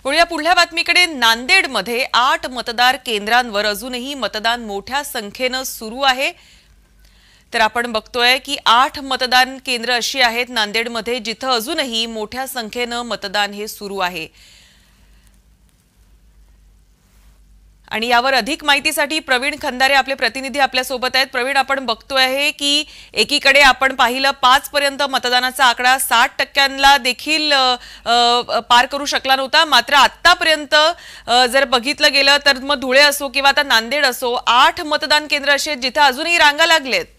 वळूया पुढल्या बातमीकडे। नांदेडमध्ये 8 मतदार केंद्रांवर अजूनही मतदान मोठ्या संख्येने सुरू आहे। तर आपण बघतोय की 8 मतदान केंद्र अशी आहेत नांदेडमध्ये जिथे अजूनही मोठ्या संख्येने मतदान हे सुरू आहे। आणि यावर अधिक माहितीसाठी प्रवीण खंदारे आपले प्रतिनिधी आपल्या सोबत आहेत। प्रवीण, आपण बघतोय आहे की एकीकडे आपण पाहिलं 5 पर्यंत मतदानाचा आकडा 60% देखील पार करू शकला नव्हता, मात्र आतापर्यंत जर बघितलं गेलं तर मग धुळे असो किंवा आता नांदेड असो 8 मतदान केंद्र असे आहेत जिथे अजूनही रांगा लागलेत।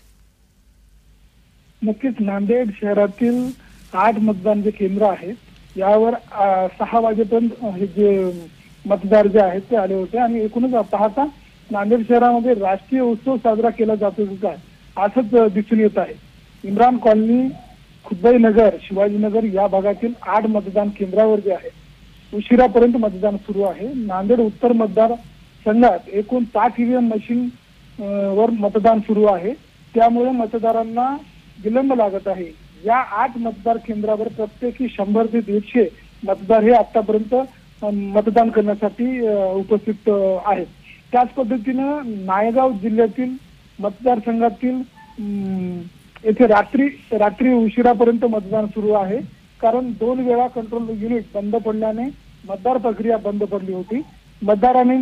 नक्कीच नांदेड शहरातील 8 मतदान जे केंद्र आहेत यावर 6 वाजेपर्यंत हे जे मतदार जे आहेत ते आले होते आणि एकूणच पाहता नांदेड शहरामध्ये राष्ट्रीय उत्सव साजरा केला जातो का असंच दिसून येत आहे। इम्रान कॉलनी, खुद्दाई नगर, शिवाजीनगर या भागातील 8 मतदान केंद्रावर जे आहे उशिरापर्यंत मतदान सुरू आहे। नांदेड उत्तर मतदार संघात एकूण 60 ईव्हीएम मशीन वर मतदान सुरू आहे, त्यामुळे मतदारांना विलंब लागत आहे। या 8 मतदार केंद्रावर प्रत्येकी 100 ते 150 मतदार हे आतापर्यंत मतदान करण्यासाठी उपस्थित आहेत। त्याच पद्धतीनं नायगाव जिल्ह्यातील मतदारसंघातील येथे रात्री उशिरापर्यंत मतदान सुरू आहे, कारण 2 वेळा कंट्रोल युनिट बंद पडल्याने मतदार प्रक्रिया बंद पडली होती। मतदारांनी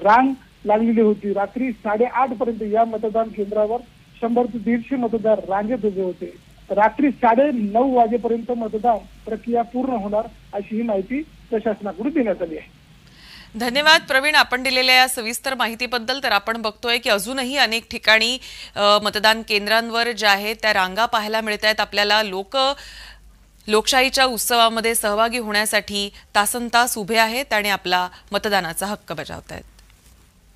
रांग लागलेली होती। रात्री 8:30 पर्यंत या मतदान केंद्रावर 100 ते 150 मतदार रांगेत उभे होते। रात्री 9:30 वाजेपर्यंत मतदान प्रक्रिया पूर्ण होणार अशी ही माहिती प्रशासनाकडून देण्यात आली आहे। धन्यवाद प्रवीण, आपण दिलेल्या या सविस्तर माहितीबद्दल। तर आपण बघतोय की अजूनही अनेक ठिकाणी मतदान केंद्रांवर ज्या आहेत त्या रांगा पाहायला मिळतात। आपल्याला लोकशाहीच्या उत्सवामध्ये सहभागी होण्यासाठी तासनतास उभे आहेत आणि आपला मतदानाचा हक्क बजावत आहेत।